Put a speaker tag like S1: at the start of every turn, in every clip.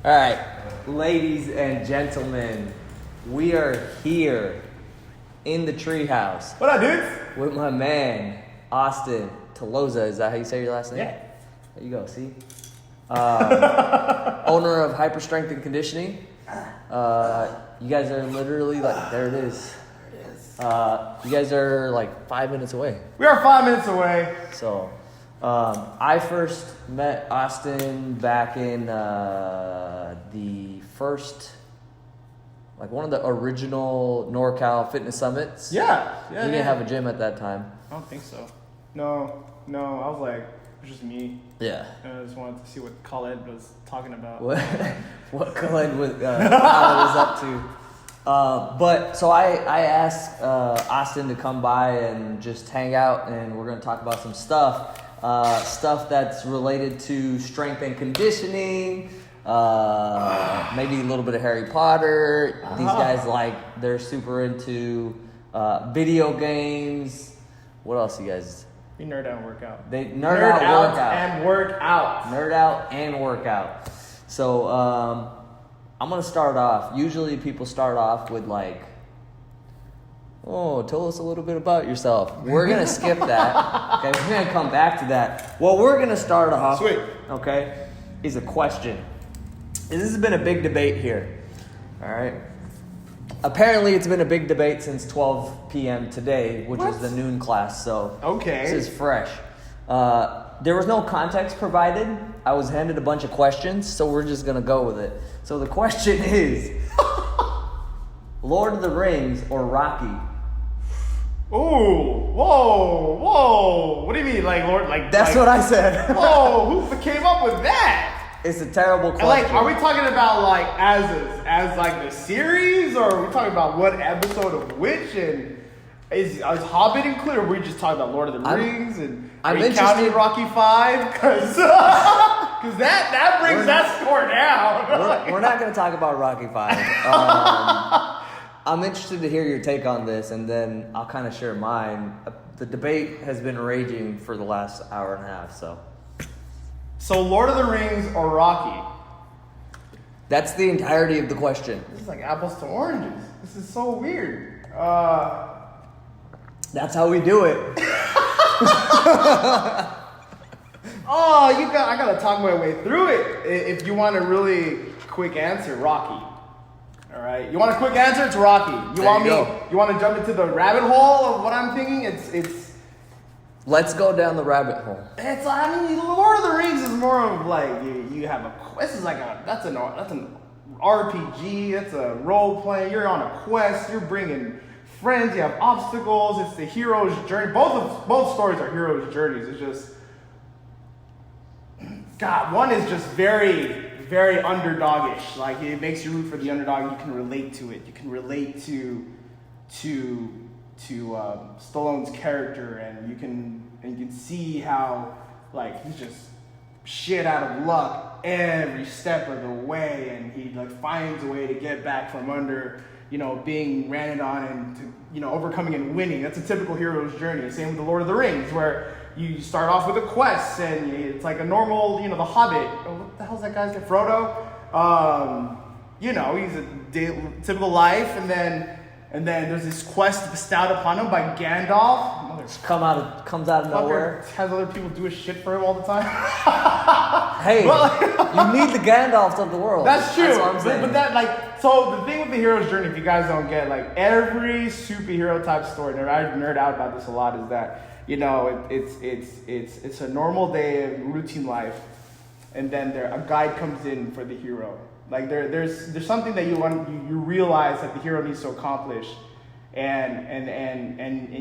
S1: All right, ladies and gentlemen, we are here in the treehouse.
S2: What up, dudes?
S1: With my man, Austin Toloza. Is that how you say your last name?
S2: Yeah.
S1: There you go, see? Owner of Hyper Strength and Conditioning. You guys are literally like, there it is.
S2: There it is.
S1: You guys are like 5 minutes away.
S2: We are 5 minutes away.
S1: So, I first met Austin back in the first, like one of the original NorCal fitness summits.
S2: Yeah.
S1: You didn't have a gym at that time.
S2: I don't think so. No. I was like, it was just me.
S1: Yeah.
S2: And I just wanted to see what Khaled was talking about.
S1: What Khaled was up to. But so I asked Austin to come by and just hang out, and we're going to talk about some stuff. Stuff that's related to strength and conditioning, maybe a little bit of Harry Potter. These guys they're super into video games. What else you guys?
S2: We nerd out and work out.
S1: They nerd out,
S2: work out.
S1: Nerd out and work out. So I'm going to start off. Usually people start off with tell us a little bit about yourself. We're going to skip that. Okay, we're going to come back to that. What we're going to start off,
S2: Sweet.
S1: Okay, is a question. And this has been a big debate here. All right. Apparently, it's been a big debate since 12 p.m. today, which is the noon class. So
S2: okay,
S1: this is fresh. There was no context provided. I was handed a bunch of questions, so we're just going to go with it. So the question is, Lord of the Rings or Rocky?
S2: Ooh, whoa. What do you mean, Lord?
S1: That's what I said.
S2: Whoa, who came up with that?
S1: It's a terrible question.
S2: Are we talking about as the series, or are we talking about what episode of which? And is Hobbit included, or are we just talking about Lord of the Rings? And
S1: I'm
S2: interested counting Rocky 5 because that brings that score down.
S1: We're not going to talk about Rocky 5. I'm interested to hear your take on this, and then I'll kind of share mine. The debate has been raging for the last hour and a half, so.
S2: So Lord of the Rings or Rocky?
S1: That's the entirety of the question.
S2: This is like apples to oranges. This is so weird.
S1: That's how we do it.
S2: I gotta talk my way through it. If you want a really quick answer, Rocky. All right. You want a quick answer? It's Rocky. You want to jump into the rabbit hole of what I'm thinking? It's.
S1: Let's go down the rabbit hole.
S2: Lord of the Rings is more of you have a quest. That's an RPG. That's a role play. You're on a quest. You're bringing friends. You have obstacles. It's the hero's journey. Both stories are hero's journeys. It's just one is just very, very underdogish. It makes you root for the underdog. You can relate to it. You can relate to Stallone's character, and you can see how he's just shit out of luck every step of the way, and he finds a way to get back from under being ranted on and to overcoming and winning. That's a typical hero's journey. Same with the Lord of the Rings, where you start off with a quest and it's like a normal the Hobbit. What the hell's that guy's name? Frodo. He's a typical life, and then there's this quest bestowed upon him by Gandalf.
S1: Comes out of nowhere.
S2: Has other people do his shit for him all the time.
S1: Hey, you need the Gandalfs of the world.
S2: That's true.
S1: That's what I'm saying.
S2: But so the thing with the hero's journey, if you guys don't get, every superhero type story, and I nerd out about this a lot, is that it's a normal day of routine life, and then a guide comes in for the hero. There's something that you realize that the hero needs to accomplish, and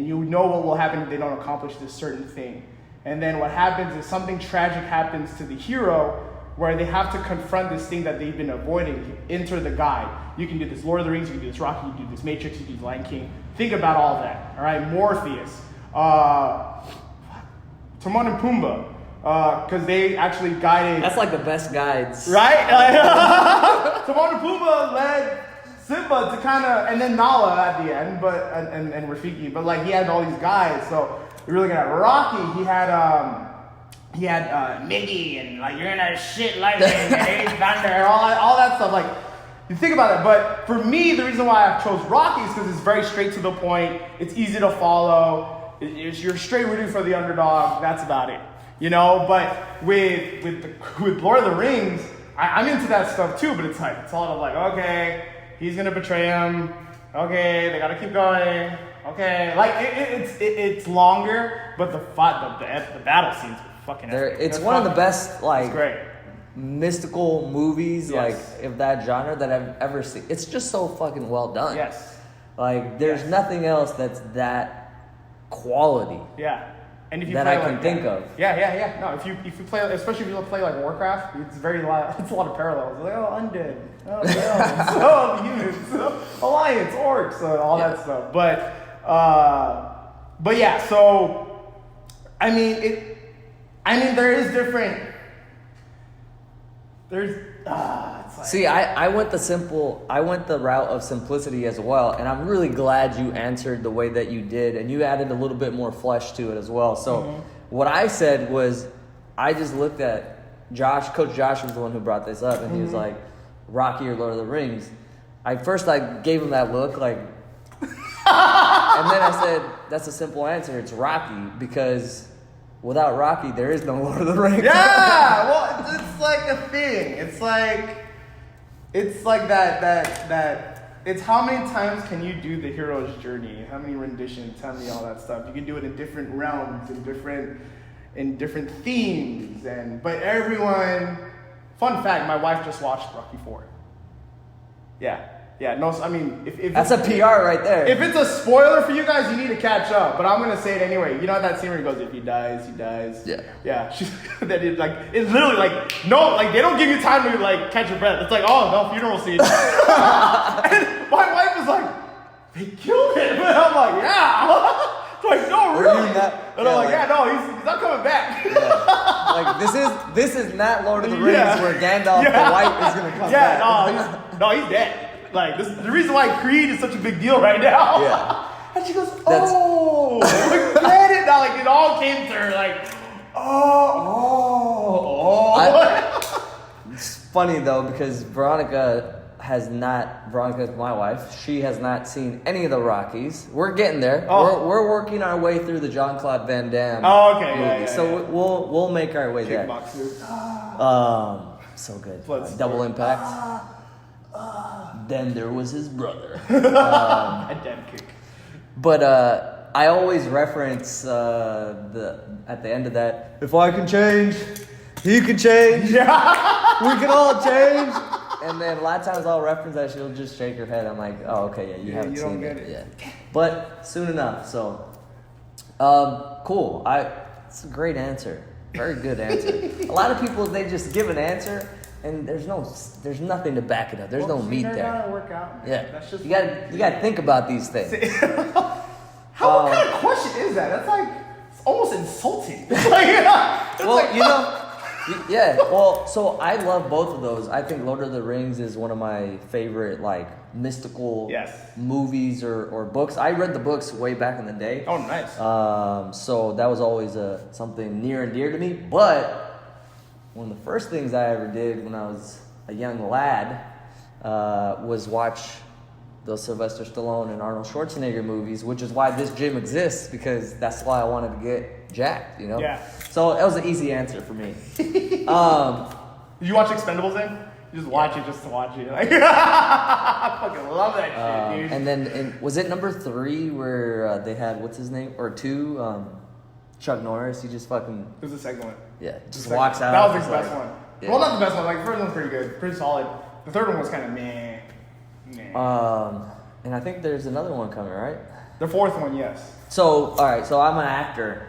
S2: you know what will happen if they don't accomplish this certain thing. And then what happens is something tragic happens to the hero, where they have to confront this thing that they've been avoiding. You enter the guide. You can do this Lord of the Rings, you can do this Rocky, you can do this Matrix, you can do this Lion King. Think about all that. All right, Morpheus, Timon and Pumbaa. Because they actually guided.
S1: That's the best guides,
S2: right? Timon and Pumbaa led Simba to and then Nala at the end, and Rafiki. But he had all these guys. So you're looking at Rocky. He had he had Miggy and like you're gonna shit lightning and Ace Thunder and all that stuff. Like you think about it, but for me, the reason why I chose Rocky is because it's very straight to the point. It's easy to follow. You're straight rooting for the underdog. That's about it, you know. But with Lord of the Rings, I'm into that stuff too. But it's a lot of like, okay, he's gonna betray him. Okay, they gotta keep going. Okay, like it's longer, but the battle scenes are fucking epic.
S1: It's one of the best like
S2: great
S1: mystical movies,
S2: yes.
S1: like of that genre that I've ever seen. It's just so fucking well done.
S2: Yes.
S1: Like there's
S2: yes.
S1: nothing else that's that quality.
S2: Yeah. And if you
S1: that
S2: play
S1: I can think of.
S2: Yeah. No, if you play, especially if you play like Warcraft, it's it's a lot of parallels. Like undead, elves, humans, alliance, orcs, all that stuff. But yeah. So, I mean there is different. It's like,
S1: see, I went the route of simplicity as well, and I'm really glad you answered the way that you did, and you added a little bit more flesh to it as well. So what I said was, I just looked at Josh. Coach Josh was the one who brought this up, and he was like, Rocky or Lord of the Rings. I gave him that look, like, and then I said, that's a simple answer. It's Rocky, because without Rocky, there is no Lord of the Rings.
S2: Yeah, well, it's like a thing. It's like that. It's how many times can you do the hero's journey? How many renditions? How many all that stuff? You can do it in different realms, in different themes, but everyone. Fun fact: my wife just watched Rocky 4. Yeah. No, I mean, if
S1: that's a PR right there.
S2: If it's a spoiler for you guys, you need to catch up. But I'm gonna say it anyway. You know that scene where he goes, "If he dies, he dies." Yeah. It's literally like no, like they don't give you time to like catch your breath. It's like, oh no, funeral scene. And my wife was like, "They killed him," and I'm like, "Yeah." It's like, no, really? And I'm like, yeah, no, he's not coming back.
S1: Yeah. Like this is not Lord of the Rings where Gandalf the White is gonna come back.
S2: No, he's dead. Like this, the reason why Creed is such a big deal right now.
S1: Yeah.
S2: And she goes, oh, I get it now. Like it all came to her. Like,
S1: It's funny though because Veronica is my wife. She has not seen any of the Rockies. We're getting there.
S2: Oh.
S1: We're working our way through the Jean-Claude Van Damme.
S2: Oh, okay.
S1: movie.
S2: Yeah,
S1: so we'll make our way there. So good. Double Impact. Then there was his brother.
S2: A dead kick.
S1: But I always reference at the end of that, if I can change, he can change. Yeah. We can all change. And then a lot of times I'll reference that, she'll just shake her head. I'm like, oh, okay, yeah, you haven't seen it yet. But soon enough. So, cool. It's a great answer. Very good answer. A lot of people, they just give an answer. And there's nothing to back it up. There's no meat there.
S2: Gotta work out, man.
S1: Yeah,
S2: That's just
S1: you gotta think about these things.
S2: What kind of question is that? That's like it's almost insulting.
S1: Well, so I love both of those. I think Lord of the Rings is one of my favorite like mystical movies or books. I read the books way back in the day.
S2: Oh, nice.
S1: So that was always something near and dear to me. But one of the first things I ever did when I was a young lad was watch those Sylvester Stallone and Arnold Schwarzenegger movies, which is why this gym exists, because that's why I wanted to get jacked, you know?
S2: Yeah.
S1: So that was an easy answer for me.
S2: Did you watch Expendables then? You just watch it just to watch it. Like, I fucking love that shit, dude.
S1: And then, was it number 3 where they had, what's his name? Or 2, Chuck Norris, he just fucking...
S2: It was the second one.
S1: Yeah, just walks out.
S2: That was the best one. Yeah. Well, not the best one. Like, the first one's pretty good. Pretty solid. The third one was kind of meh.
S1: And I think there's another one coming, right?
S2: The fourth one, yes.
S1: So, alright, so I'm an actor.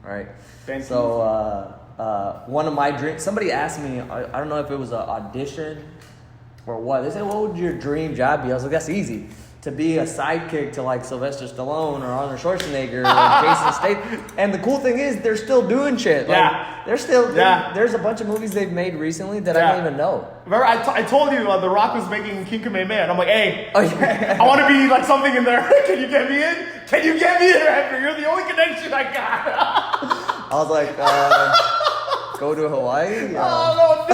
S1: Alright.
S2: Thank
S1: so, one of my dreams... Somebody asked me, I don't know if it was an audition or what. They said, what would your dream job be? I was like, that's easy. To be a sidekick to like Sylvester Stallone or Arnold Schwarzenegger or Jason Statham. And the cool thing is they're still doing shit. Like, they're still there's a bunch of movies they've made recently that I don't even know.
S2: Remember I told you The Rock was making King Kamehameha and I'm like, hey, I want to be like something in there. Can you get me in? Can you get me in, Ranbir? You're the only connection I got.
S1: I was like, go to Hawaii?
S2: Oh, no,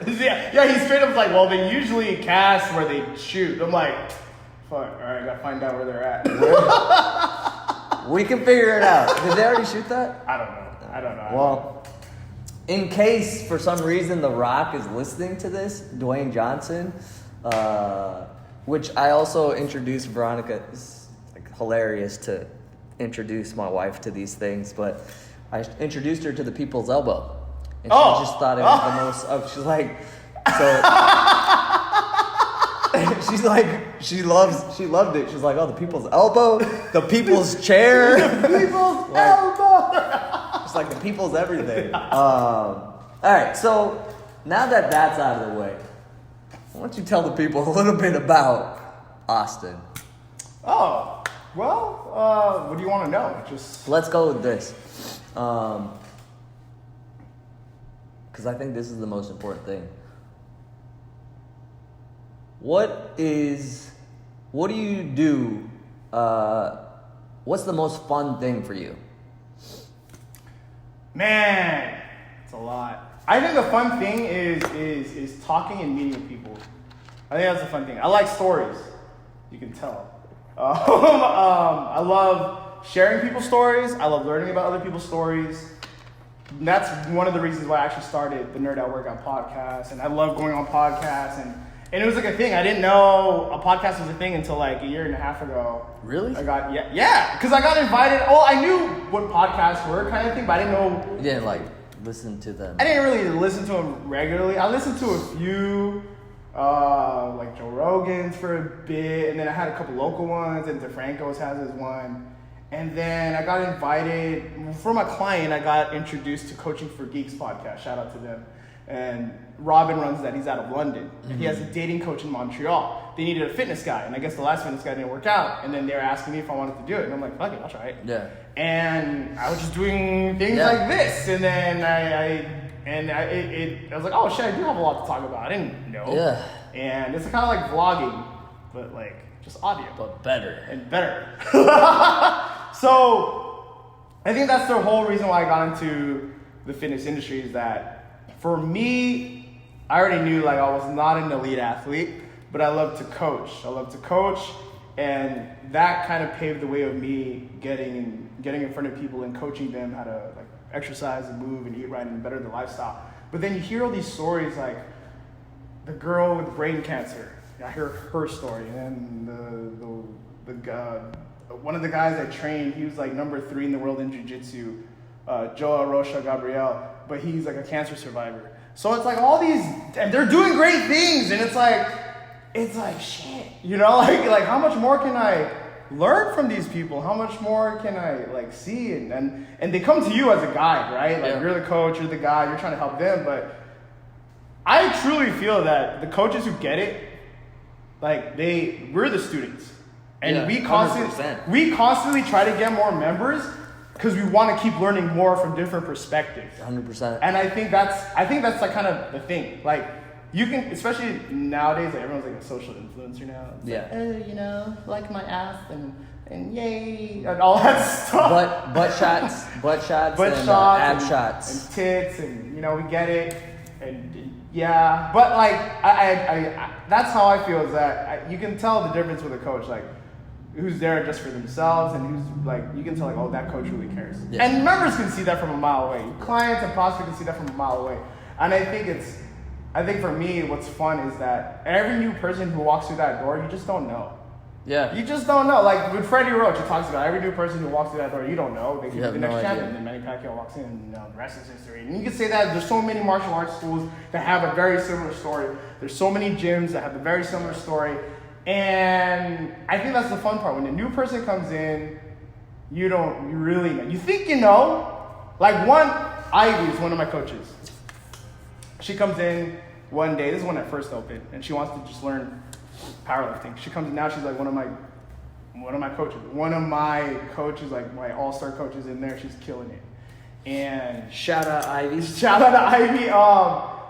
S2: dude. yeah, he straight up was like, well, they usually cast where they shoot. I'm like, fuck, all right, gotta find out where they're at.
S1: We can figure it out. Did they already shoot that?
S2: I don't know.
S1: Well, in case for some reason The Rock is listening to this, Dwayne Johnson, which I also introduced Veronica. It's like hilarious to introduce my wife to these things, but I introduced her to the People's Elbow, and she just thought it was the most. She's like, so. She's like, she loved it. She's like, oh, the People's Elbow, the People's Chair,
S2: the People's Elbow.
S1: It's like the People's everything. All right, so now that that's out of the way, why don't you tell the people a little bit about Austin?
S2: Oh, well, what do you want to know? Just
S1: let's go with this, because I think this is the most important thing. What do you do? What's the most fun thing for you?
S2: Man, it's a lot. I think the fun thing is talking and meeting with people. I think that's the fun thing. I like stories. You can tell. I love sharing people's stories. I love learning about other people's stories. And that's one of the reasons why I actually started the Nerd at Workout podcast. And I love going on podcasts and it was like a thing. I didn't know a podcast was a thing until like a year and a half ago.
S1: Really?
S2: Because I got invited. Oh, I knew what podcasts were kind of thing, but I didn't know.
S1: You didn't like listen to them.
S2: I didn't really listen to them regularly. I listened to a few, like Joe Rogan's for a bit, and then I had a couple local ones, and DeFranco's has his one. And then I got invited, for my client, I got introduced to Coaching for Geeks podcast. Shout out to them. And Robin runs that. He's out of London. And he has a dating coach in Montreal. They needed a fitness guy. And I guess the last fitness guy didn't work out. And then they were asking me if I wanted to do it. And I'm like, fuck it, I'll try it.
S1: Yeah.
S2: And I was just doing things like this. And then I was like, oh shit, I do have a lot to talk about. I didn't know.
S1: Yeah.
S2: And it's kind of like vlogging, but like just audio.
S1: But better.
S2: And better. So I think that's the whole reason why I got into the fitness industry is that for me, I already knew like I was not an elite athlete, but I love to coach. And that kind of paved the way of me getting in front of people and coaching them how to like exercise and move and eat right and better their lifestyle. But then you hear all these stories like the girl with brain cancer. I hear her story, and the one of the guys I trained, he was like number 3 in the world in jiu-jitsu, Joa Rocha Gabriel, but he's like a cancer survivor. So it's like all these, and they're doing great things, and it's like shit, you know, like how much more can I learn from these people? How much more can I like see? And they come to you as a guide, right? Like you're the coach, you're the guide, you're trying to help them, but I truly feel that the coaches who get it, like we're the students. And we constantly try to get more members because we want to keep learning more from different perspectives.
S1: 100%.
S2: And I think that's like kind of the thing. Like you can, especially nowadays, like everyone's like a social influencer now. It's like, you know, like my ass and yay and all that stuff.
S1: Butt shots, and ab shots,
S2: and tits, and you know we get it, and yeah. But like I that's how I feel is that you can tell the difference with a coach, like who's there just for themselves and who's like you can tell like, oh, that coach really cares. Yeah. And members can see that from a mile away. Clients and prospects can see that from a mile away. And I think for me, what's fun is that every new person who walks through that door, you just don't know.
S1: Yeah.
S2: You just don't know. Like with Freddie Roach, he talks about every new person who walks through that door, you don't know. They could be the next champion. And then Manny Pacquiao walks in and the rest is history. And you can say that there's so many martial arts schools that have a very similar story. There's so many gyms that have a very similar story. And I think that's the fun part. When a new person comes in, you really know. You think you know. Like Ivy is one of my coaches. She comes in one day, this is when I first opened, and she wants to just learn powerlifting. She comes in now, she's like one of my coaches. One of my coaches, like my all-star coaches in there, she's killing it. And
S1: shout out Ivy.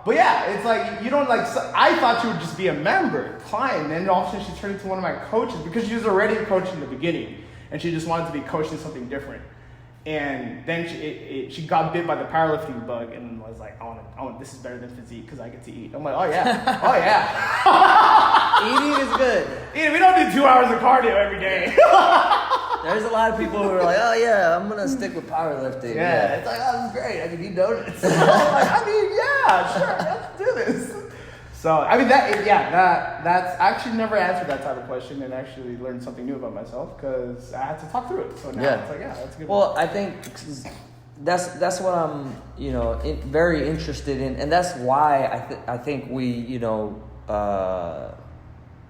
S2: But yeah, it's like, you don't like, I thought she would just be a member, client, and then all of a sudden she turned into one of my coaches because she was already a coach in the beginning and she just wanted to be coaching something different. And then she got bit by the powerlifting bug and was like, I want this is better than physique because I get to eat. I'm like, oh yeah, oh yeah.
S1: Eating is good.
S2: We don't do 2 hours of cardio every day.
S1: There's a lot of people who are like, oh yeah, I'm gonna stick with powerlifting.
S2: Yeah.
S1: It's like, oh, this is great. I can eat donuts.
S2: I'm like, I mean, yeah, sure, let's do this. So, I mean, that's I actually never answered that type of question and actually learned something new about myself because I had to talk through it. So now it's like, yeah, that's a good.
S1: Well, I think that's what I'm, very interested in, and that's why I think we,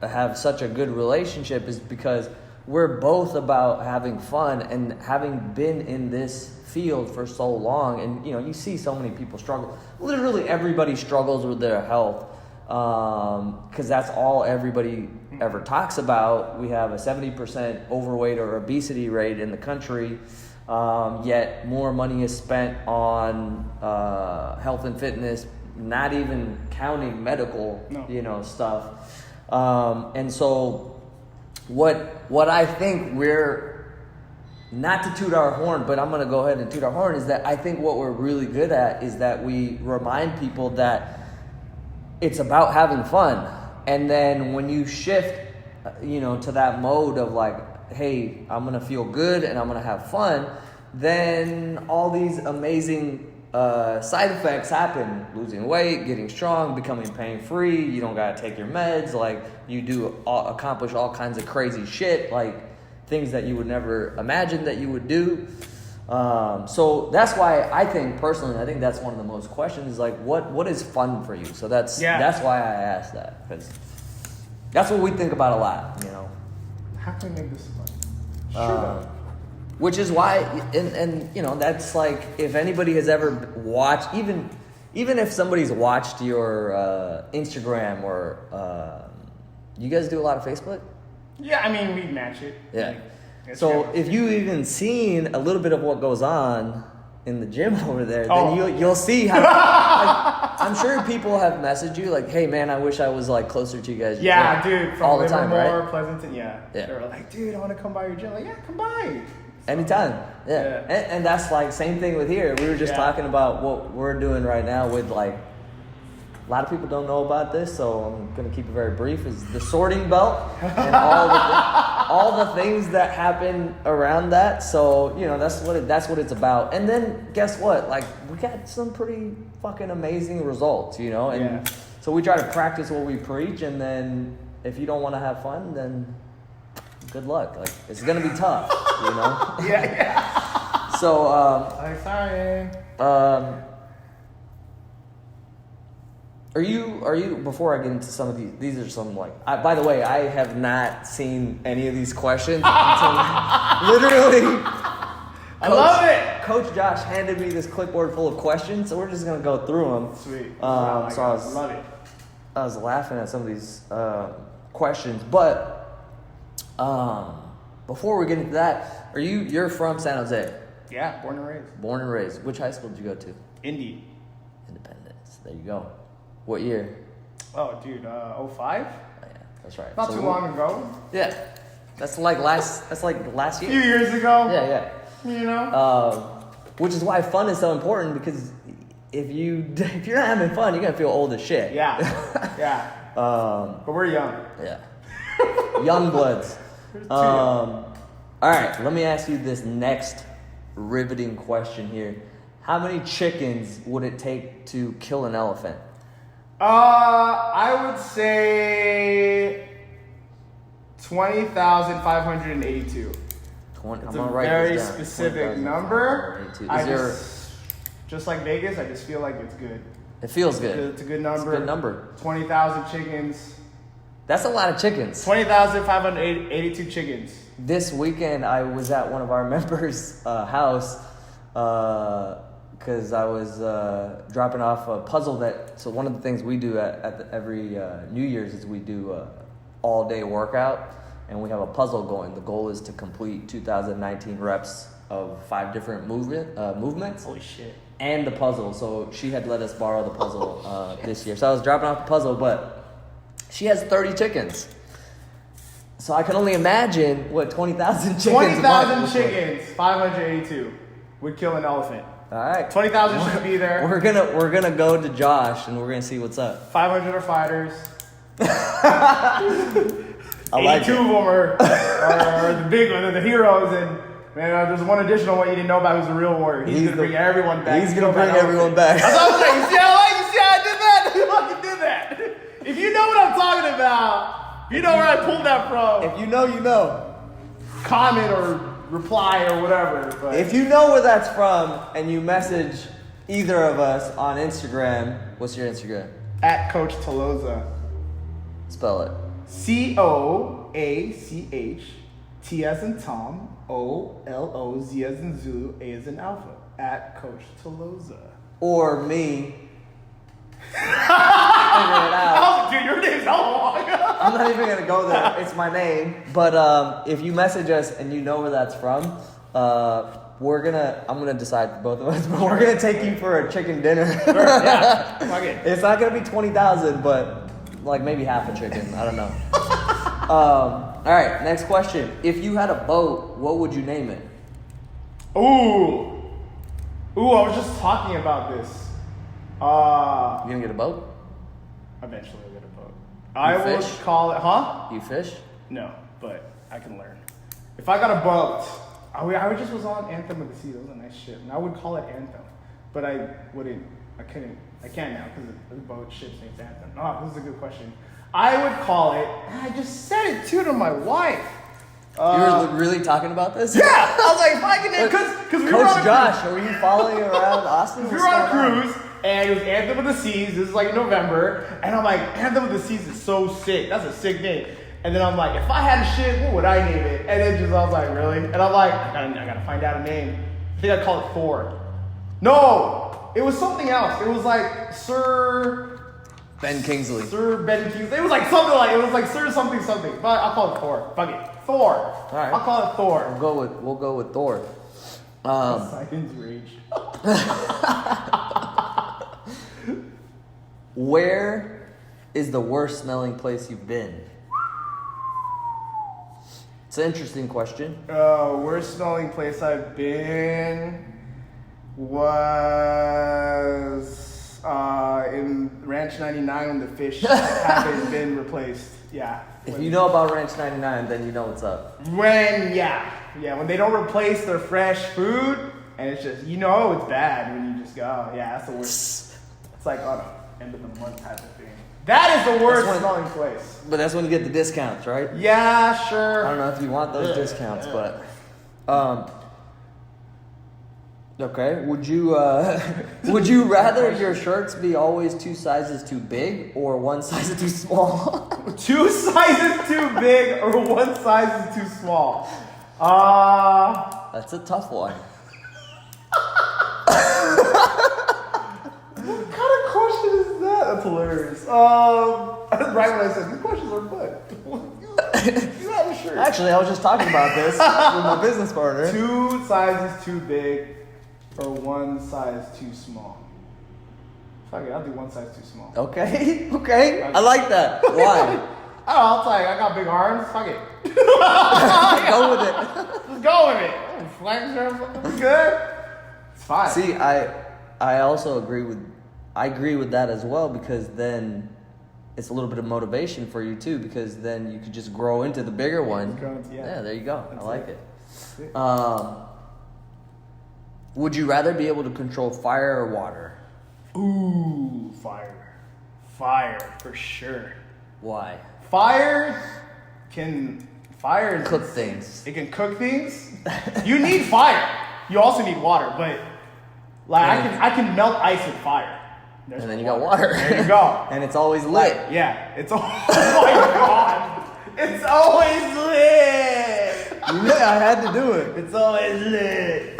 S1: have such a good relationship is because we're both about having fun and having been in this field for so long, and you see so many people struggle. Literally everybody struggles with their health. Because that's all everybody ever talks about. We have a 70% overweight or obesity rate in the country, yet more money is spent on health and fitness, not even counting medical, stuff. And so what I think we're, not to toot our horn, but I'm going to go ahead and toot our horn, is that I think what we're really good at is that we remind people that it's about having fun. And then when you shift, to that mode of like, hey, I'm going to feel good and I'm going to have fun, then all these amazing side effects happen. Losing weight, getting strong, becoming pain-free. You don't got to take your meds. Like, you do accomplish all kinds of crazy shit, like things that you would never imagine that you would do. So that's why I think that's one of the most questions is like, what is fun for you? So that's why I asked that, because that's what we think about a lot,
S2: How can we make this fun? Sure.
S1: Which is why, and that's like, if anybody has ever watched, even if somebody's watched your Instagram or you guys do a lot of Facebook?
S2: Yeah, I mean, we match it.
S1: Yeah. So if you even seen a little bit of what goes on in the gym over there, then you'll see how. Like, I'm sure people have messaged you like, "Hey man, I wish I was like closer to you guys."
S2: Yeah, dude, from
S1: all the time,
S2: Livermore,
S1: right?
S2: Pleasanton, yeah. They were like, "Dude, I want to come by your gym." Like, yeah, come by.
S1: Anytime, yeah. And that's like same thing with here. We were just talking about what we're doing right now with like. A lot of people don't know about this, so I'm going to keep it very brief, is the sorting belt and all the things that happen around that. So, that's what it's about. And then guess what? Like, we got some pretty fucking amazing results, And so we try to practice what we preach, and then if you don't want to have fun, then good luck. Like, it's going to be tough,
S2: Yeah.
S1: So,
S2: sorry.
S1: Are you, before I get into some of these are some like, by the way, I have not seen any of these questions until literally,
S2: I love it.
S1: Coach Josh handed me this clipboard full of questions, so we're just going to go through them.
S2: Sweet.
S1: Love it. I was laughing at some of these questions, but before we get into that, you're from San Jose?
S2: Yeah, born and raised.
S1: Born and raised. Which high school did you go to?
S2: Indy.
S1: Independence. There you go. What year?
S2: Oh, dude, 05?
S1: Oh, yeah, that's right.
S2: Not too long ago.
S1: Yeah. That's like last
S2: A
S1: year.
S2: few years ago.
S1: Yeah. Which is why fun is so important, because if you're not having fun, you're going to feel old as shit.
S2: Yeah. But we're young.
S1: Yeah. Young bloods. All right, let me ask you this next riveting question here. How many chickens would it take to kill an elephant?
S2: I would say 20,582. It's a very specific number. Just like Vegas, I just feel like it's good.
S1: It feels good.
S2: It's a good number.
S1: It's a good number.
S2: 20,000 chickens.
S1: That's a lot of chickens.
S2: 20,582 chickens.
S1: This weekend, I was at one of our members' house because I was dropping off a puzzle so one of the things we do at every New Year's is we do all-day workout, and we have a puzzle going. The goal is to complete 2019 reps of 5 different movements.
S2: Holy shit.
S1: And the puzzle. So she had let us borrow the puzzle this year. So I was dropping off the puzzle, but she has 30 chickens. So I can only imagine what 20,000 chickens
S2: 20,000 chickens, 582. would kill an elephant.
S1: All right.
S2: 20,000 should be there.
S1: We're gonna go to Josh and we're gonna see what's up.
S2: 500 are fighters.
S1: I like
S2: 82 of them are the big ones, the heroes, and man, there's one additional one you didn't know about who's the real warrior. He's gonna bring everyone back.
S1: He's gonna bring everyone back.
S2: That's what I'm saying. You see how I did that? You fucking did that. If you know what I'm talking about, you know where I pulled that from.
S1: If you know, you know.
S2: Comment or reply or whatever. But
S1: If you know where that's from and you message either of us on Instagram, what's your Instagram?
S2: at Coach Toloza.
S1: Spell it.
S2: COACH, T as in Tom, OLOZ as in Zulu, A as in Alpha. At Coach Toloza.
S1: Or me. Figure it out.
S2: Dude, your name's hella long.
S1: I'm not even gonna go there. It's my name. But if you message us and you know where that's from, I'm gonna decide for both of us. But we're gonna take you for a chicken dinner.
S2: Sure, yeah. Fuck it.
S1: It's not gonna be 20,000, but like maybe half a chicken. I don't know. All right, next question. If you had a boat, what would you name it?
S2: Ooh, I was just talking about this.
S1: You gonna get a boat?
S2: Eventually I'll get a boat. I would
S1: fish?
S2: call it,
S1: You fish?
S2: No, but I can learn. If I got a boat, I just was on Anthem of the Sea. That was a nice ship. And I would call it Anthem. But I can't now because the boat ship's name's Anthem. Oh, this is a good question. I would call it, and I just said it too to my wife.
S1: You were really talking about this?
S2: Yeah! I was like, if I can, because we were on
S1: Coach
S2: a
S1: Josh, were you following around Austin?
S2: We were on a cruise, and it was Anthem of the Seas. This is like in November. And I'm like, Anthem of the Seas is so sick. That's a sick name. And then I'm like, if I had a ship, what would I name it? And then I was like, really? And I'm like, I gotta find out a name. I think I'd call it Thor. No! It was something else. It was like Sir
S1: Ben Kingsley.
S2: It was like something like, it was like Sir something. But I'll call it Thor. Fuck it. Thor.
S1: All right.
S2: I'll call it Thor.
S1: We'll go with Thor.
S2: Poseidon's Rage.
S1: Where is the worst smelling place you've been? It's an interesting question.
S2: Worst smelling place I've been was in Ranch 99 when the fish haven't been replaced. Yeah.
S1: If you know about Ranch 99, then you know what's up.
S2: When they don't replace their fresh food, and it's just, it's bad when you just go, that's the worst. It's like on a end of the month type of thing. That is the worst smelling place.
S1: But that's when you get the discounts, right?
S2: Yeah, sure.
S1: I don't know if you want those discounts, but okay. Would you rather your shirts be always 2 sizes too big or 1 size too small?
S2: 2 sizes too big or 1 size is too small?
S1: That's a tough one.
S2: What kind of question is that? That's hilarious. Right when I said these questions are fun. You have a shirt.
S1: Actually, I was just talking about this with my business partner.
S2: 2 sizes too big or 1 size too small? Fuck it, I'll do 1 size too small.
S1: Okay. I like that. Why?
S2: I'll tell you, I got big arms. Fuck it.
S1: Go with it.
S2: Let's go with it. Flanks are good. It's fine.
S1: See, I also agree with that as well, because then it's a little bit of motivation for you too, because then you could just grow into the bigger one. Yeah, there you go. I like it. Would you rather be able to control fire or water?
S2: Ooh, fire. Fire, for sure.
S1: Why?
S2: Fire is
S1: Cook things.
S2: It can cook things. You need fire. You also need water, but like I can melt ice with fire.
S1: And then you got water.
S2: There you go.
S1: And it's always lit.
S2: Yeah, it's oh my god. It's always lit.
S1: Yeah, I had to do it.
S2: It's always lit.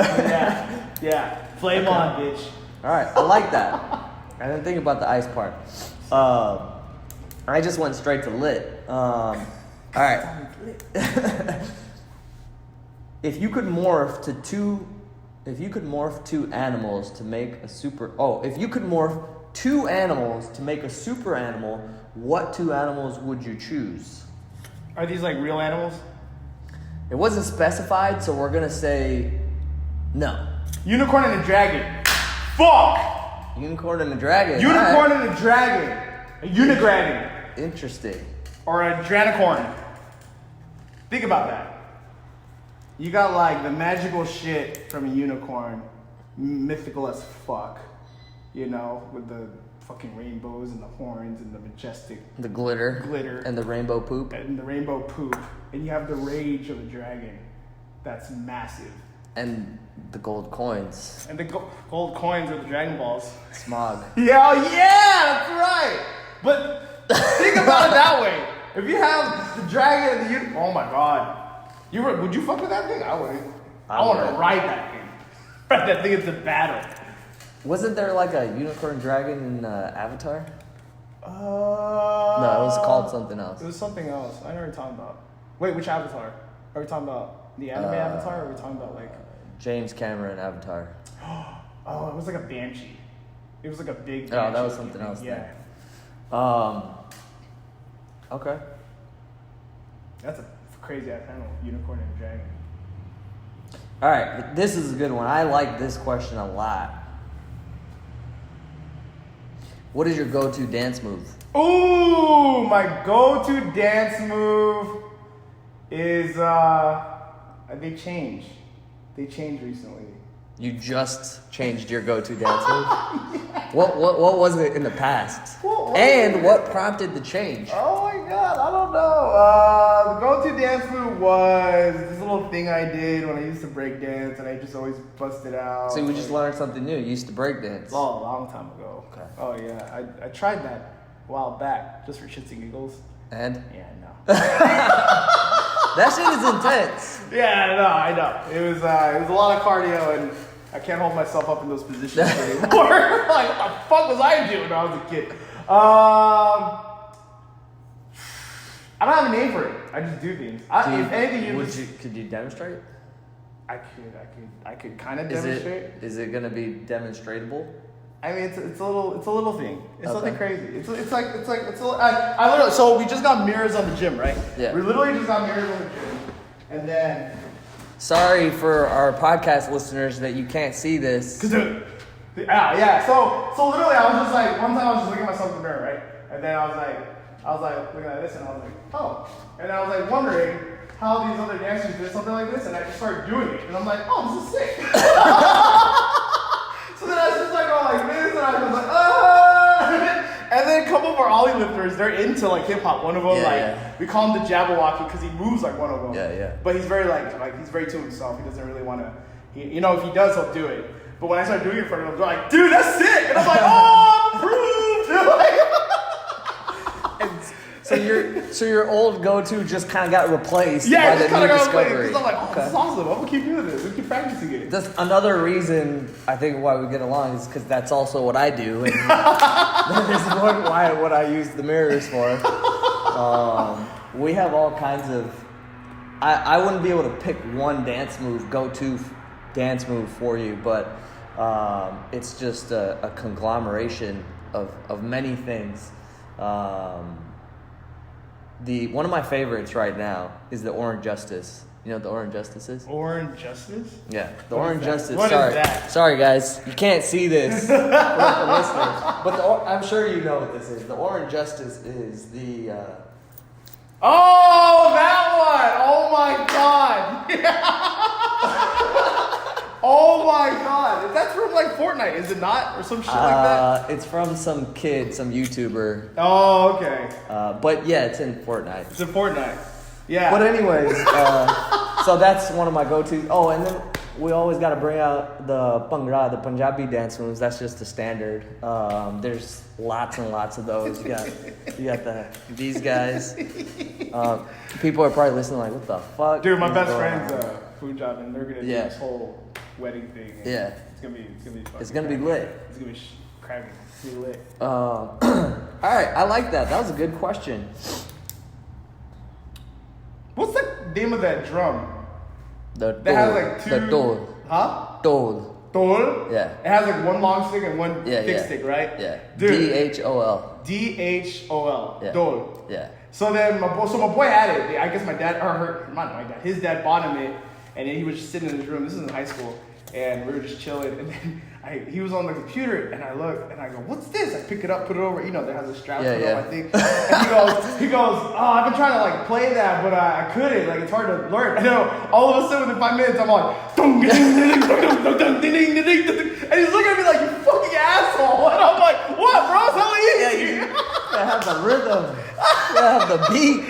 S2: Yeah. Flame on, bitch.
S1: All right, I like that. I didn't think about the ice part. I just went straight to lit. All right. If you could morph two animals to make a super animal, what 2 animals would you choose?
S2: Are these like real animals?
S1: It wasn't specified, so we're gonna say no.
S2: Unicorn and a dragon. Fuck!
S1: Unicorn and a dragon.
S2: Unicorn and a dragon. A unigragon.
S1: Interesting.
S2: Or a dranicorn. Think about that. You got like the magical shit from a unicorn, mythical as fuck, you know, with the fucking rainbows and the horns and the majestic
S1: The glitter. And the rainbow poop.
S2: And the rainbow poop. And you have the rage of a dragon. That's massive.
S1: And the gold coins.
S2: And the gold coins are the Dragon Balls.
S1: Smog.
S2: Yeah, that's right. But think about it that way. If you have the dragon and the unicorn, oh my god. Would you fuck with that thing? I wouldn't. I want to ride that thing. Ride that thing into battle.
S1: Wasn't there like a unicorn dragon in Avatar?
S2: No,
S1: No, it was called something else.
S2: It was something else. I know what you're talking about. Wait, which Avatar? Are we talking about the anime Avatar, or are we talking about like
S1: James Cameron Avatar?
S2: Oh, it was like a banshee. It was like a big
S1: Oh,
S2: banshee.
S1: that was something else.
S2: Yeah.
S1: Then. Okay.
S2: That's a crazy ass animal. Unicorn and dragon.
S1: All right, this is a good one. I like this question a lot. What is your go-to dance move?
S2: Ooh, my go-to dance move is they changed. They changed recently.
S1: You just changed your go-to dance move? What was it in the past? And what prompted the change?
S2: Oh my god, I don't know. The go-to dance move was this little thing I did when I used to break dance, and I just always busted out.
S1: So we just learned something new. You used to break dance.
S2: Oh, a long time ago.
S1: Okay.
S2: Oh yeah, I tried that a while back just for shits and giggles.
S1: And?
S2: Yeah, no.
S1: That shit is intense.
S2: Yeah, no, I know. It was a lot of cardio, and I can't hold myself up in those positions anymore. Like, what the fuck was I doing when I was a kid? I don't have a name for it. I just do things. If anything,
S1: could you demonstrate?
S2: I could kind of demonstrate.
S1: Is it gonna be demonstratable?
S2: I mean, it's a little thing. It's
S1: Okay.
S2: nothing crazy. It's a little. I literally. So we just got mirrors on the gym, right?
S1: Yeah.
S2: We literally just got mirrors on the gym, and then.
S1: Sorry for our podcast listeners that you can't see this.
S2: Yeah. So literally, I was just like, one time I was just looking at myself in the mirror, right? And then I was like looking at this, and I was like, oh. And I was like wondering how these other dancers did something like this, and I just started doing it, and I'm like, oh, this is sick. So then I was just like, oh, like this, and I was like, and then a couple of our Ollie lifters, they're into like hip hop. One of them, we call him the Jabberwocky because he moves like one of them.
S1: Yeah.
S2: But he's very like he's very to himself. He doesn't really want to. If he does, he'll do it. But when I start doing it in front of them, they're like, dude, that's sick. And I'm like, oh, approved.
S1: So your old go-to just kind of got replaced
S2: Yeah,
S1: by the new discovery.
S2: Because I'm like, oh, this is awesome. I'm going to keep doing this. We keep practicing it.
S1: That's another reason I think why we get along is because that's also what I do. And that is what I use the mirrors for. We have all kinds of... I wouldn't be able to pick one go-to dance move for you, but it's just a conglomeration of many things. One of my favorites right now is the Orange Justice. You know what the Orange Justice is?
S2: Orange Justice?
S1: Yeah, the Orange Justice.
S2: What is that?
S1: Sorry, guys, you can't see this for the listeners, but I'm sure you know what this is. The Orange Justice is the.
S2: Oh, that one! Oh my god! Oh my god! That's from like Fortnite, is it not, or some shit like that?
S1: It's from some kid, some YouTuber.
S2: Oh, okay.
S1: But yeah, it's in Fortnite.
S2: It's in Fortnite. Yeah.
S1: But anyways, so that's one of my go-tos. Oh, and then we always got to bring out the Bhangra, the Punjabi dance moves. That's just the standard. There's lots and lots of those. You got these guys. People are probably listening like, what the fuck?
S2: Dude, my best friend's Punjab, and they're gonna do
S1: Yeah.
S2: this whole wedding thing.
S1: Yeah.
S2: It's gonna be fucking
S1: It's gonna be lit.
S2: It's gonna be cracking. It's gonna be lit.
S1: All right, I like that. That was a good question.
S2: What's the name of that drum?
S1: The
S2: That has like two.
S1: The dol.
S2: Huh?
S1: Dol.
S2: Dol?
S1: Yeah.
S2: It has like one long stick and one thick stick, right?
S1: Yeah.
S2: Dude.
S1: DHOL.
S2: DHOL.
S1: Yeah.
S2: Dol.
S1: Yeah.
S2: So then my boy had it. I guess my dad, not my dad, his dad bought him it, and then he was just sitting in his room. This is in high school, and we were just chilling, and then he was on the computer, and I look, and I go, what's this? I pick it up, put it over, there has a strap put on my thing. And he goes, oh, I've been trying to like play that, but I couldn't. Like it's hard to learn. I know. All of a sudden, within 5 minutes, I'm like, ding, ding, ding, ding, ding, ding, and he's looking at me like, you fucking asshole. And I'm like, what, bro? It's hella easy.
S1: I have the rhythm. I have the beat.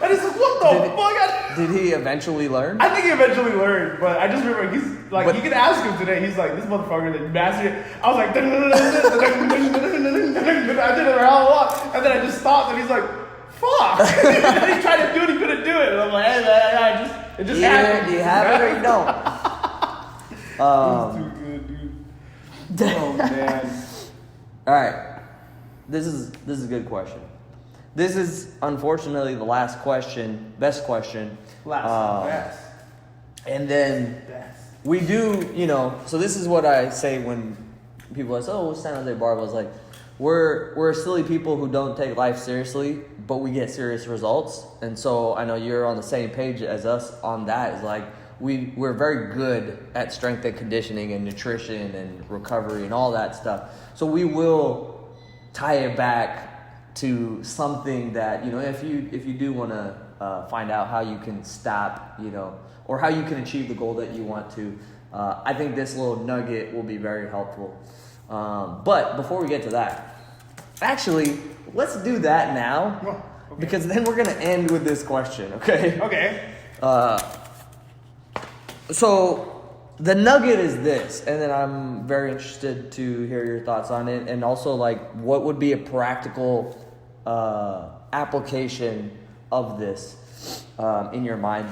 S2: And he's like, what the fuck?
S1: Did he eventually learn?
S2: I think he eventually learned, but I just remember he's like, you can ask him today. He's like, this motherfucker that mastered it. I was like, I did it for how long, and then I just stopped, and he's like, fuck. And then he tried to do it, he couldn't do it, and I'm like, hey, it just happened.
S1: You have it or you don't.
S2: This is too good, dude. Oh man.
S1: All right, this is a good question. This is unfortunately the last question, best question.
S2: Best.
S1: And then
S2: Best.
S1: we do, so this is what I say when people are like, oh, what's San Jose Barbell? It's like, we're silly people who don't take life seriously, but we get serious results. And so I know you're on the same page as us on that. It's like, we're very good at strength and conditioning and nutrition and recovery and all that stuff. So we will tie it back to something that, if you do want to find out how you can stop, or how you can achieve the goal that you want to, I think this little nugget will be very helpful. But before we get to that, actually, let's do that now.
S2: Oh, okay.
S1: Because then we're going to end with this question, okay?
S2: Okay.
S1: So the nugget is this, and then I'm very interested to hear your thoughts on it, and also like what would be a practical application of this in your mind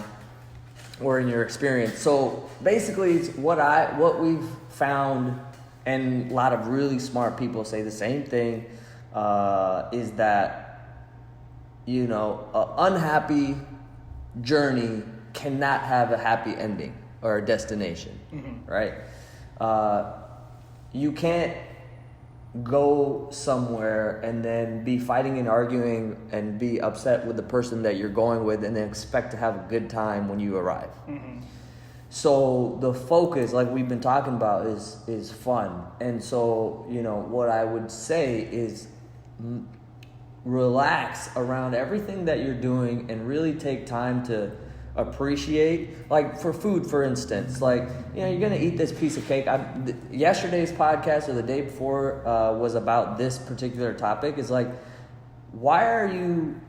S1: or in your experience. So basically, it's what we've found, and a lot of really smart people say the same thing, is that an unhappy journey cannot have a happy ending or a destination, right? You can't go somewhere and then be fighting and arguing and be upset with the person that you're going with and then expect to have a good time when you arrive. So the focus, like we've been talking about, is fun. And so, what I would say is relax around everything that you're doing and really take time to appreciate, like for food, for instance, like, you're going to eat this piece of cake. Yesterday's podcast or the day before was about this particular topic. Is like, why are you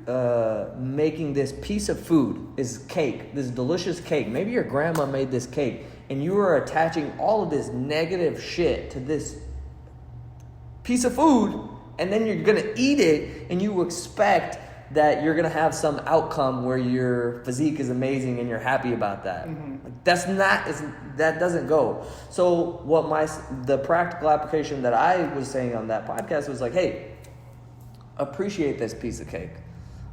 S1: making this piece of food, this cake, this delicious cake? Maybe your grandma made this cake and you are attaching all of this negative shit to this piece of food, and then you're going to eat it and you expect that you're going to have some outcome where your physique is amazing and you're happy about that. Like, that doesn't go. So the practical application that I was saying on that podcast was like, hey, appreciate this piece of cake.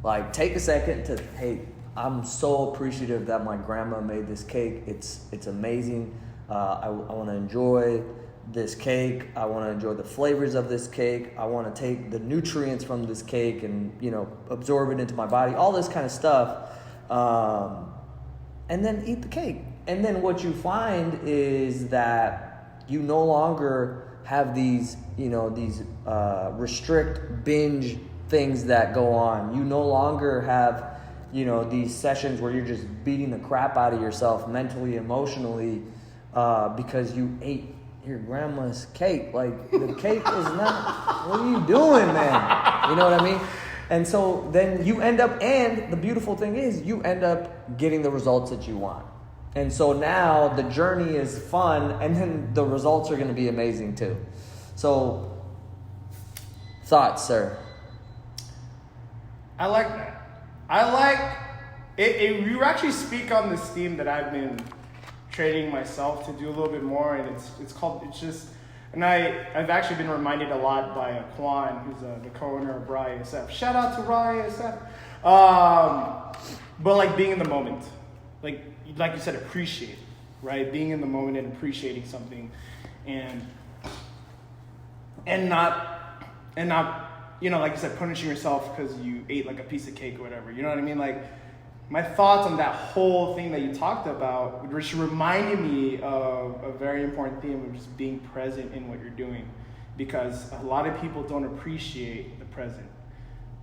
S1: Like, take a second to, hey, I'm so appreciative that my grandma made this cake. It's amazing. I want to enjoy this cake. I want to enjoy the flavors of this cake. I want to take the nutrients from this cake and, absorb it into my body, all this kind of stuff. And then eat the cake. And then what you find is that you no longer have these restrict binge things that go on. You no longer have, these sessions where you're just beating the crap out of yourself mentally, emotionally, because you ate your grandma's cake. Like, the cake is not, what are you doing, man? You know what I mean? And so then you end up, and the beautiful thing is you end up getting the results that you want. And so now the journey is fun, and then the results are going to be amazing too. So, thoughts, sir?
S2: I like that. I like it. You actually speak on this theme that I've been training myself to do a little bit more, and I've actually been reminded a lot by Quan, who's the co-owner of Raw ASF. Shout out to Raw ASF. But like being in the moment, like you said, appreciate, right? Being in the moment and appreciating something, and not, like you said, punishing yourself because you ate like a piece of cake or whatever. You know what I mean? Like, my thoughts on that whole thing that you talked about, which reminded me of a very important theme of just being present in what you're doing, because a lot of people don't appreciate the present.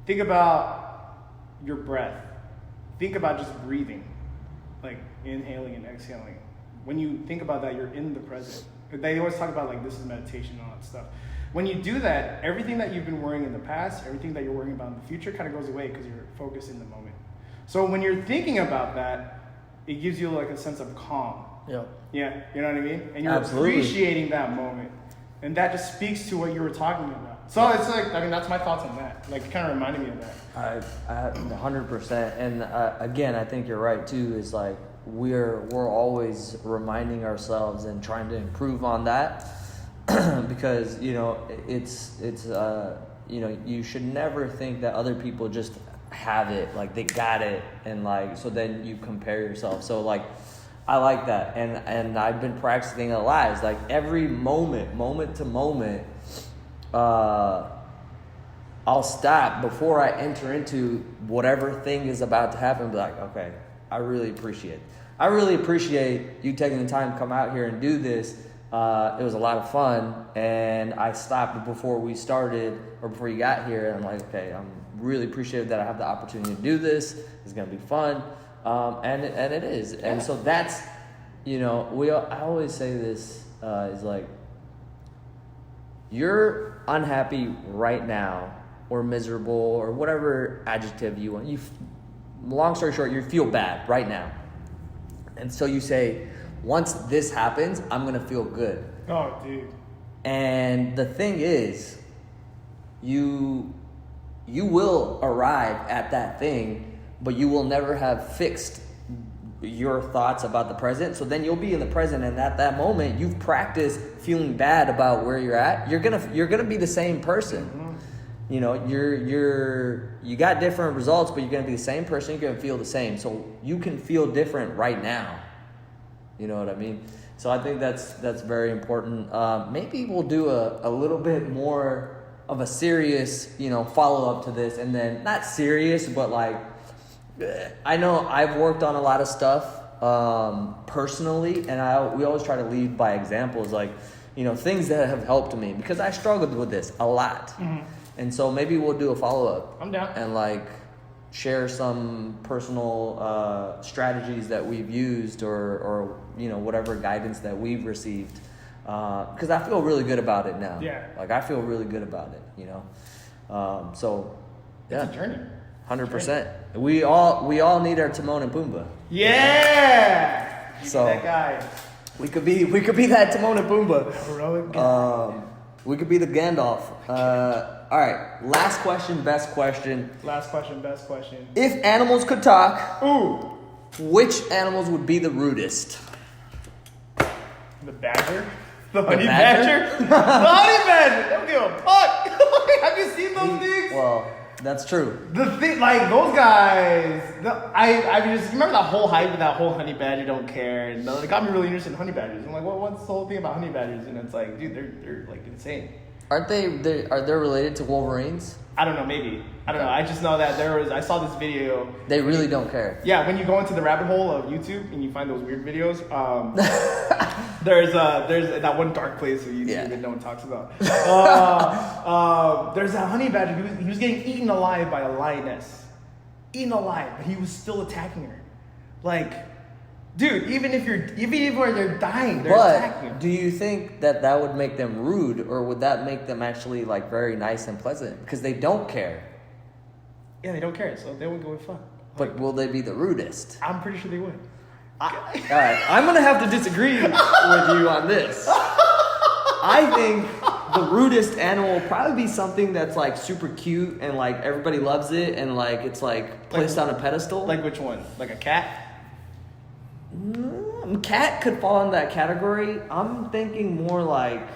S2: Think about your breath. Think about just breathing, like inhaling and exhaling. When you think about that, you're in the present. They always talk about like this is meditation and all that stuff. When you do that, everything that you've been worrying in the past, everything that you're worrying about in the future kind of goes away because you're focused in the moment. So when you're thinking about that, it gives you like a sense of calm.
S1: Yeah.
S2: Yeah, you know what I mean? And you're
S1: Absolutely.
S2: appreciating that moment. And that just speaks to what you were talking about. So it's like, I mean, that's my thoughts on that. Like, it kind of reminded me of that.
S1: I 100%. And again, I think you're right too. Is like we're always reminding ourselves and trying to improve on that because it's you should never think that other people just have it, like they got it, and like so then you compare yourself. So like I like that, and I've been practicing a lot. It's like every moment to moment, I'll stop before I enter into whatever thing is about to happen. Be like, okay, I really appreciate you taking the time to come out here and do this. It was a lot of fun, and I stopped before we started or before you got here. And I'm like, okay, I'm really appreciative that I have the opportunity to do this. It's gonna be fun, and it is. And so that's, I always say this is like, you're unhappy right now or miserable or whatever adjective you want. Long story short, you feel bad right now, and so you say, once this happens, I'm gonna feel good.
S2: Oh, dude.
S1: And the thing is, you will arrive at that thing, but you will never have fixed your thoughts about the present. So then you'll be in the present, and at that moment, you've practiced feeling bad about where you're at. You're gonna be the same person. Mm-hmm. You got different results, but you're gonna be the same person. You're gonna feel the same. So you can feel different right now. You know what I mean? So I think that's very important. Maybe we'll do a little bit more of a serious, follow up to this, and then not serious, but like, I know I've worked on a lot of stuff personally, and we always try to lead by examples, like, things that have helped me, because I struggled with this a lot. Mm-hmm. And so maybe we'll do a follow up.
S2: I'm down.
S1: And like share some personal strategies that we've used or whatever guidance that we've received, because I feel really good about it now.
S2: Yeah.
S1: Like I feel really good about it, so yeah.
S2: It's a journey.
S1: 100%. We all need our Timon and Pumbaa.
S2: Yeah.
S1: So
S2: that guy.
S1: We could be that Timon and Pumbaa.
S2: Heroic guy.
S1: We could be the Gandalf. All right. Last question, best question.
S2: Last question, best question.
S1: If animals could talk,
S2: ooh,
S1: which animals would be the rudest?
S2: The badger? The honey badger? The honey badger! They don't give a fuck! Have you seen those things?
S1: Well, that's true.
S2: The thing, like, those guys, I mean, just remember that whole hype of that whole honey badger don't care, and it got me really interested in honey badgers. I'm like, what's the whole thing about honey badgers? And it's like, dude, they're like insane.
S1: Aren't they related to wolverines?
S2: I don't know, maybe. I don't know. I just know that I saw this video.
S1: They really don't care.
S2: Yeah, when you go into the rabbit hole of YouTube and you find those weird videos, there's that one dark place of YouTube that no one talks about. There's that honey badger. He was getting eaten alive by a lioness. Eaten alive, but he was still attacking her. Like, dude, even if they're dying, they're attacking him.
S1: Do you think that would make them rude, or would that make them actually like very nice and pleasant? Because they don't care.
S2: Yeah, they don't care, so they won't go with fun.
S1: But will they be the rudest?
S2: I'm pretty sure they would.
S1: All right, I'm gonna have to disagree with you on this. I think the rudest animal will probably be something that's like super cute and like everybody loves it and like it's like placed on a pedestal.
S2: Like which one? Like a cat?
S1: Cat could fall in that category. I'm thinking more like,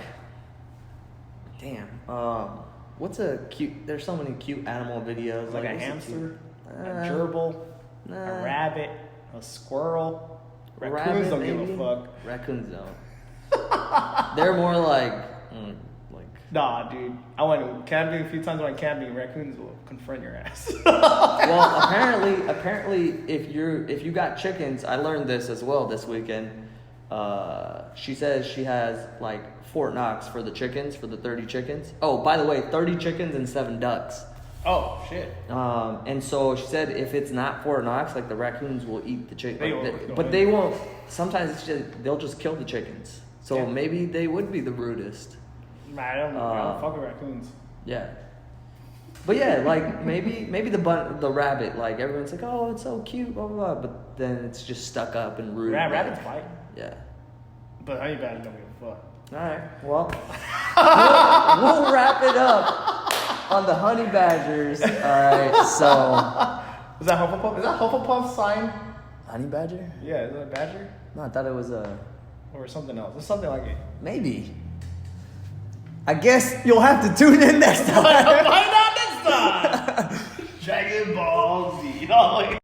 S1: what's a cute? There's so many cute animal videos.
S2: Like a hamster, a gerbil, a rabbit, a squirrel. Raccoons don't give a fuck.
S1: Raccoons don't. They're more like
S2: Nah, dude. I went camping a few times. I went camping. Raccoons will confront your ass.
S1: Well, apparently, if you got chickens, I learned this as well this weekend. She says she has like Fort Knox for the chickens, for the 30 chickens. Oh, by the way, 30 chickens and 7 ducks.
S2: Oh shit.
S1: And so she said if it's not Fort Knox, like the raccoons will eat the chicken. But
S2: they
S1: they won't. Sometimes they'll just kill the chickens. So maybe they would be the rudest.
S2: I don't fuck with raccoons.
S1: Yeah. But yeah, like maybe the rabbit, like everyone's like, oh, it's so cute, blah blah blah. But then it's just stuck up and rude.
S2: Rabbits bite.
S1: Yeah.
S2: But honey badgers don't give a fuck.
S1: All right. Well, we'll wrap it up on the honey badgers. All right. So.
S2: Is that Hufflepuff? Is that Hufflepuff's sign?
S1: Honey badger?
S2: Yeah, is that a badger?
S1: No, I thought it was a.
S2: Or something else. It's something like it.
S1: Maybe. I guess you'll have to tune in next time.
S2: Find out next time. Dragon Ball Z.